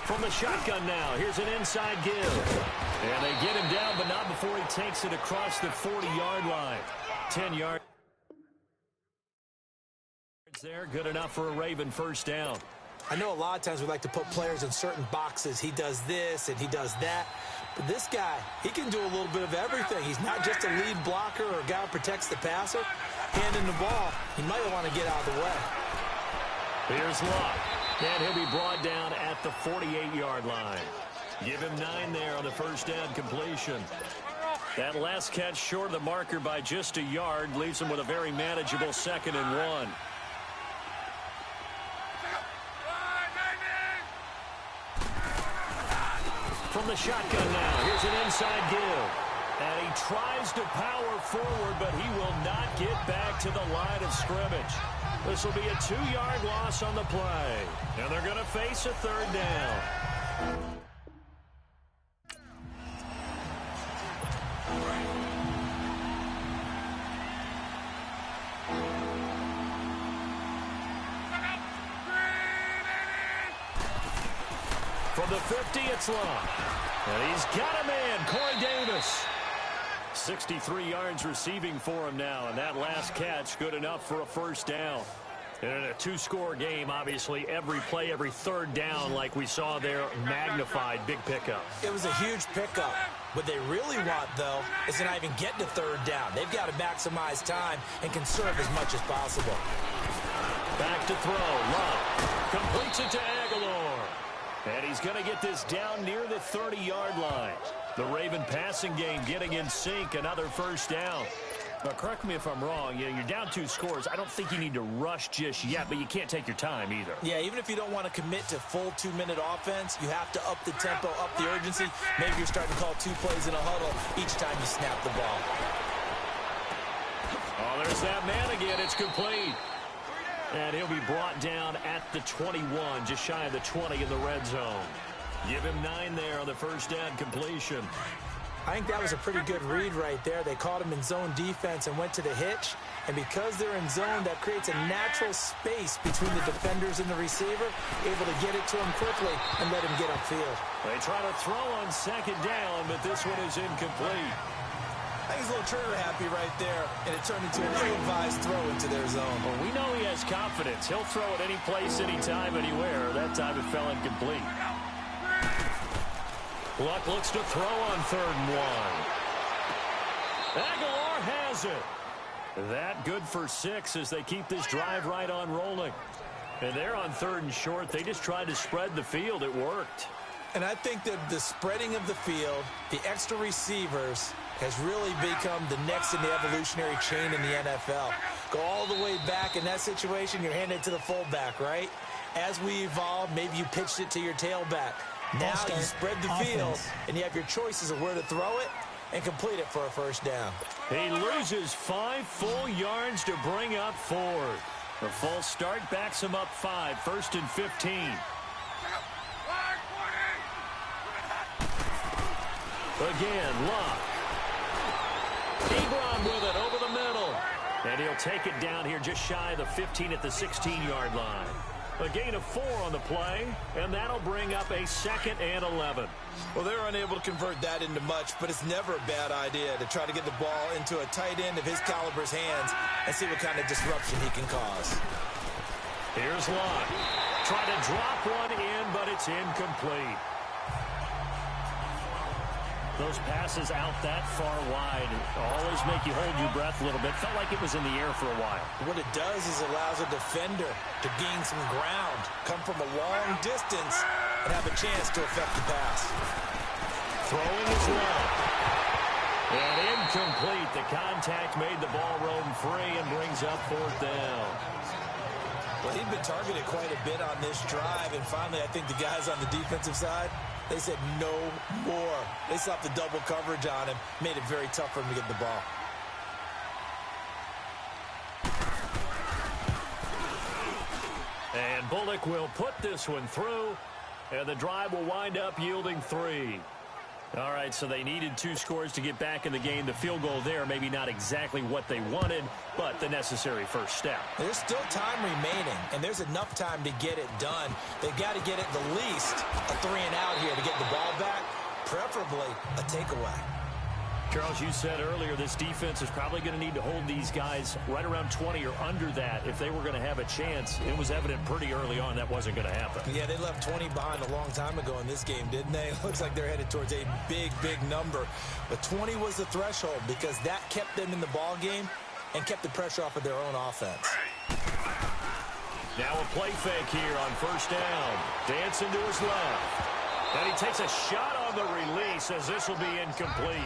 From the shotgun now, here's an inside give. And they get him down, but not before he takes it across the 40-yard line. 10 yards. There, good enough for a Raven first down. I know a lot of times we like to put players in certain boxes. He does this and he does that. But this guy, he can do a little bit of everything. He's not just a lead blocker or a guy who protects the passer. Handing the ball, he might want to get out of the way. Here's Luck. And he'll be brought down at the 48-yard line. Give him 9 there on the first down completion. That last catch short of the marker by just a yard leaves him with a very manageable 2nd and 1. From the shotgun now, here's an inside give. And he tries to power forward, but he will not get back to the line of scrimmage. This will be a 2-yard loss on the play. And they're going to face a 3rd down. From the 50, it's Long. And he's got a man, Corey Davis. 63 yards receiving for him now, and that last catch good enough for a first down. And in a 2-score game, obviously, every play, every 3rd down, like we saw there, magnified, big pickup. It was a huge pickup. What they really want, though, is to not even get to 3rd down. They've got to maximize time and conserve as much as possible. Back to throw. Love completes it to Aguilar. And he's going to get this down near the 30-yard line. The Raven passing game getting in sync, another first down. Now, correct me if I'm wrong. You're down 2 scores. I don't think you need to rush just yet, but you can't take your time either. Yeah, even if you don't want to commit to full 2-minute offense, you have to up the tempo, up the urgency. Maybe you're starting to call 2 plays in a huddle each time you snap the ball. Oh, there's that man again. It's complete. And he'll be brought down at the 21, just shy of the 20 in the red zone. Give him 9 there on the first down completion. I think that was a pretty good read right there. They caught him in zone defense and went to the hitch. And because they're in zone, that creates a natural space between the defenders and the receiver, able to get it to him quickly and let him get upfield. They try to throw on second down, but this one is incomplete. I think he's a little trigger happy right there, and it turned into an ill-advised throw into their zone. Well, we know he has confidence. He'll throw it any place, anytime, anywhere. That time it fell incomplete. Luck looks to throw on 3rd and 1. Aguilar has it. That good for 6 as they keep this drive right on rolling. And they're on 3rd and short. They just tried to spread the field. It worked. And I think that the spreading of the field, the extra receivers, has really become the next in the evolutionary chain in the NFL. Go all the way back in that situation, you're handing it to the fullback, right? As we evolve, maybe you pitched it to your tailback. Now you spread the field, and you have your choices of where to throw it and complete it for a first down. He loses 5 full yards to bring up 4. The false start backs him up 5, 1st and 15. Again, Luck. Ebron with it over the middle. And he'll take it down here just shy of the 15 at the 16-yard line. A gain of 4 on the play, and that'll bring up a 2nd and 11. Well, they're unable to convert that into much, but it's never a bad idea to try to get the ball into a tight end of his caliber's hands and see what kind of disruption he can cause. Here's Lott. Try to drop one in, but it's incomplete. Those passes out that far wide always make you hold your breath a little bit. Felt like it was in the air for a while. What it does is it allows a defender to gain some ground, come from a long distance, and have a chance to affect the pass. Throwing is well. And incomplete. The contact made the ball roam free and brings up 4th down. Well, he'd been targeted quite a bit on this drive, and finally I think the guys on the defensive side, they said no more. They slapped the double coverage on him, made it very tough for him to get the ball. And Bullock will put this one through, and the drive will wind up yielding 3. All right, so they needed 2 scores to get back in the game. The field goal there, maybe not exactly what they wanted, but the necessary first step. There's still time remaining, and there's enough time to get it done. They've got to get at the least a 3-and-out here to get the ball back, preferably a takeaway. Charles, you said earlier this defense is probably going to need to hold these guys right around 20 or under that if they were going to have a chance. It was evident pretty early on that wasn't going to happen. Yeah, they left 20 behind a long time ago in this game, didn't they? It looks like they're headed towards a big, big number. But 20 was the threshold because that kept them in the ball game and kept the pressure off of their own offense. Now a play fake here on 1st down. Dancing to his left. And he takes a shot on the release as this will be incomplete.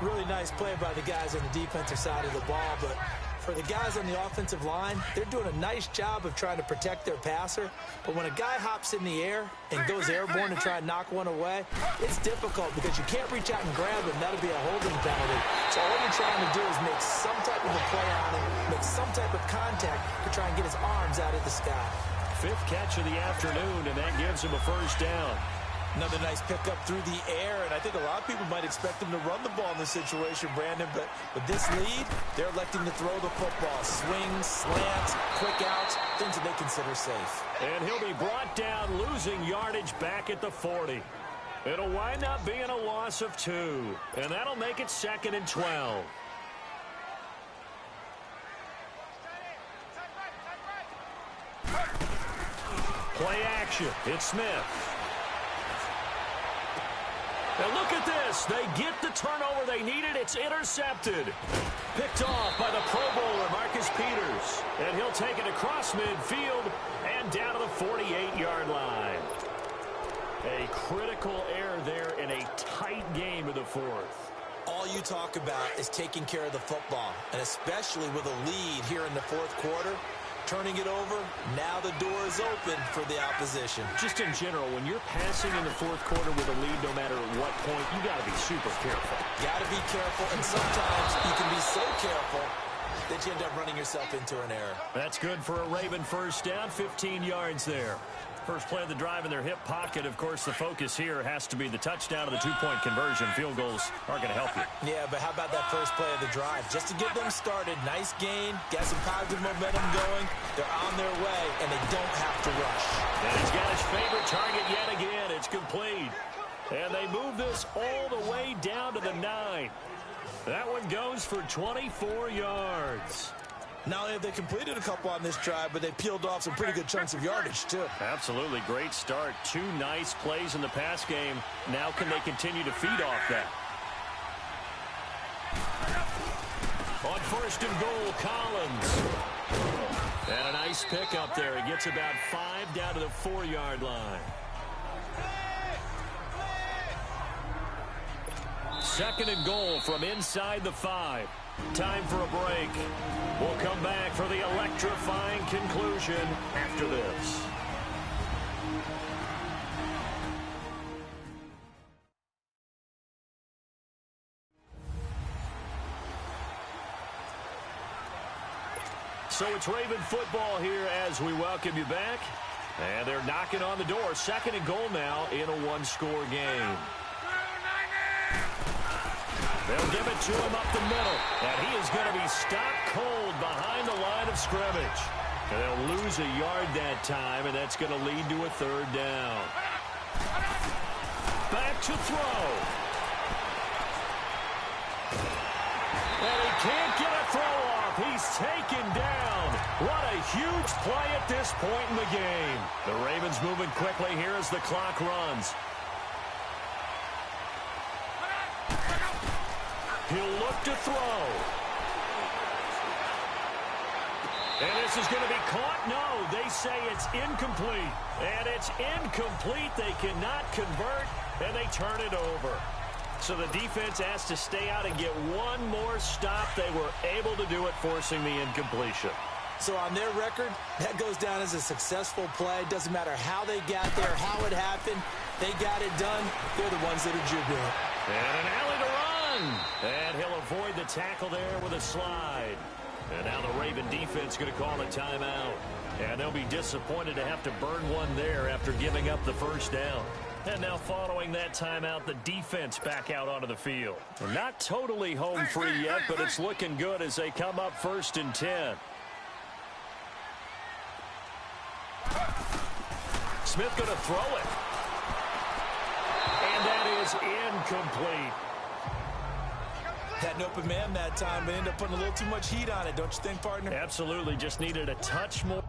Really nice play by the guys on the defensive side of the ball, but for the guys on the offensive line, they're doing a nice job of trying to protect their passer. But when a guy hops in the air and goes airborne to try and knock one away, it's difficult because you can't reach out and grab him. That'll be a holding penalty. So all you're trying to do is make some type of a play on him, make some type of contact to try and get his arms out of the sky. 5th catch of the afternoon, and that gives him a 1st down. Another nice pickup through the air, and I think a lot of people might expect him to run the ball in this situation, Brandon, but with this lead, they're electing to throw the football. Swings, slants, quick outs, things that they consider safe. And he'll be brought down, losing yardage back at the 40. It'll wind up being a loss of 2, and that'll make it 2nd and 12. Play action. It's Smith. Now look at this. They get the turnover they needed. It's intercepted. Picked off by the Pro Bowler, Marcus Peters. And he'll take it across midfield and down to the 48-yard line. A critical error there in a tight game of the 4th. All you talk about is taking care of the football, and especially with a lead here in the 4th quarter. Turning it over, now the door is open for the opposition. Just in general, when you're passing in the 4th quarter with a lead, no matter at what point, you got to be super careful. Got to be careful, and sometimes you can be so careful that you end up running yourself into an error. That's good for a Raven 1st down, 15 yards there. First play of the drive in their hip pocket. Of course, the focus here has to be the touchdown of the 2-point conversion. Field goals are going to help you. Yeah, but how about that first play of the drive? Just to get them started, nice gain, got some positive momentum going. They're on their way, and they don't have to rush. And he's got his favorite target yet again. It's complete. And they move this all the way down to the 9. That one goes for 24 yards. Not only have they completed a couple on this drive, but they peeled off some pretty good chunks of yardage, too. Absolutely. Great start. 2 nice plays in the pass game. Now can they continue to feed off that? On 1st and goal, Collins. And a nice pick up there. He gets about 5 down to the 4-yard line. 2nd and goal from inside the 5. Time for a break. We'll come back for the electrifying conclusion after this. So it's Raven football here as we welcome you back. And they're knocking on the door. 2nd and goal now in a 1-score game. They'll give it to him up the middle. And he is going to be stopped cold behind the line of scrimmage. And they'll lose a yard that time, and that's going to lead to a 3rd down. Back to throw. And he can't get a throw off. He's taken down. What a huge play at this point in the game. The Ravens moving quickly here as the clock runs. He'll look to throw. And this is going to be caught. No, they say it's incomplete. And it's incomplete. They cannot convert, and they turn it over. So the defense has to stay out and get one more stop. They were able to do it, forcing the incompletion. So on their record, that goes down as a successful play. Doesn't matter how they got there, how it happened. They got it done. They're the ones that are jubilant. And an alley to run. And he'll avoid the tackle there with a slide. And now the Raven defense going to call a timeout. And they'll be disappointed to have to burn one there after giving up the first down. And now following that timeout, the defense back out onto the field. Not totally home free yet, but it's looking good as they come up 1st and 10. Smith going to throw it. And that is incomplete. Had an open man that time, but ended up putting a little too much heat on it, don't you think, partner? Absolutely. Just needed a touch more.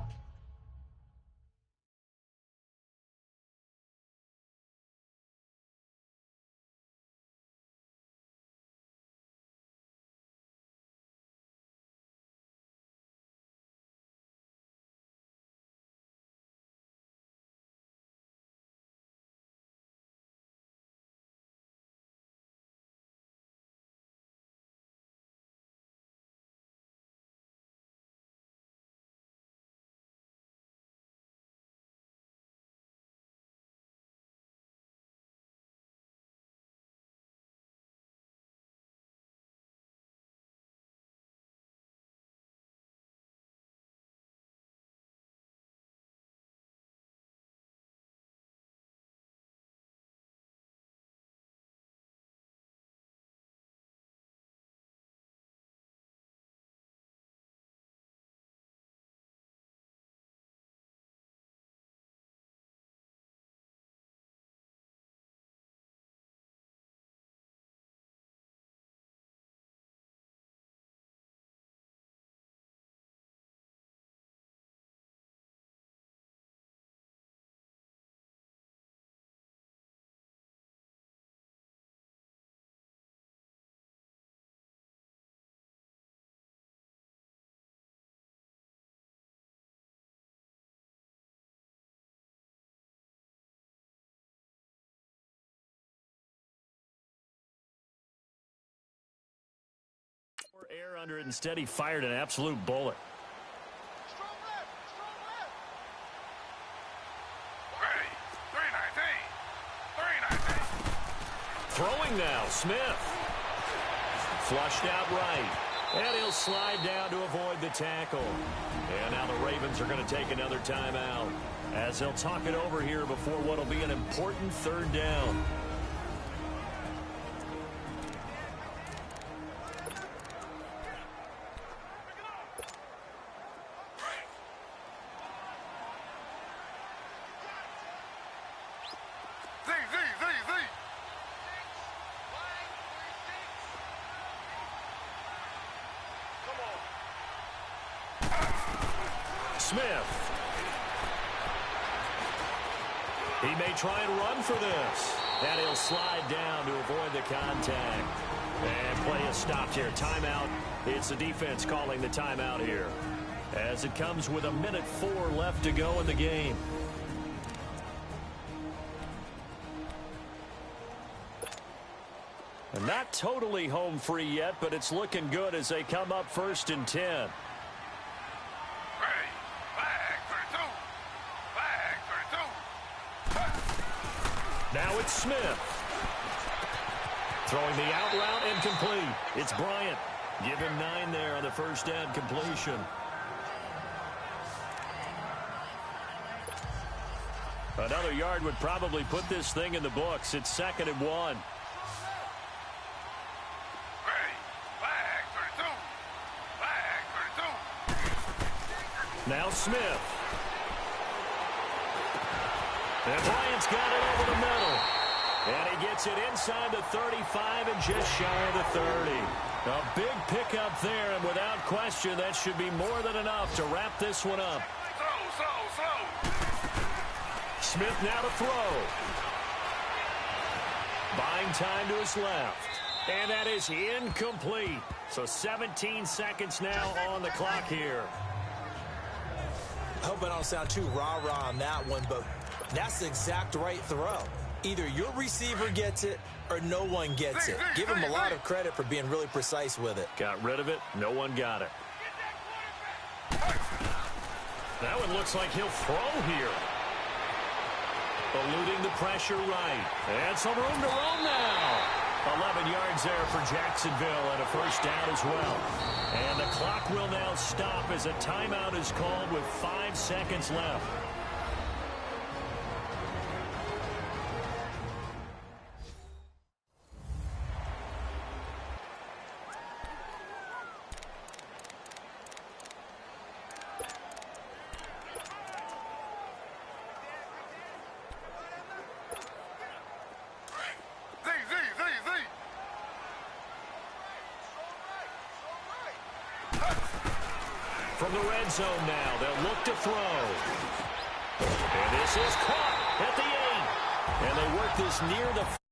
Air under it. Instead, he fired an absolute bullet. Strong left. Ready. 319. Throwing now, Smith. Flushed out right. And he'll slide down to avoid the tackle. And now the Ravens are going to take another timeout as they'll talk it over here before what will be an important 3rd down. Smith. He may try and run for this. And he'll slide down to avoid the contact. And play is stopped here. Timeout. It's the defense calling the timeout here, as it comes with 1:04 left to go in the game. And not totally home free yet, but it's looking good as they come up 1st and 10. Now it's Smith. Throwing the out route incomplete. It's Bryant. Give him 9 there on the first down completion. Another yard would probably put this thing in the books. It's 2nd and 1. Now Smith. And Bryant's got it over the middle. And he gets it inside the 35 and just shy of the 30. A big pickup there, and without question, that should be more than enough to wrap this one up. Slow. Smith now to throw. Buying time to his left. And that is incomplete. So 17 seconds now on the clock here. I hope I don't sound too rah-rah on that one, but that's the exact right throw. Either your receiver gets it or no one gets it. Give him a lot of credit for being really precise with it. Got rid of it. No one got it. That one looks like he'll throw here. Eluding the pressure right. And some room to roam now. 11 yards there for Jacksonville and a first down as well. And the clock will now stop as a timeout is called with 5 seconds left. From the red zone now, they'll look to throw. And this is caught at the 8. And they work this near the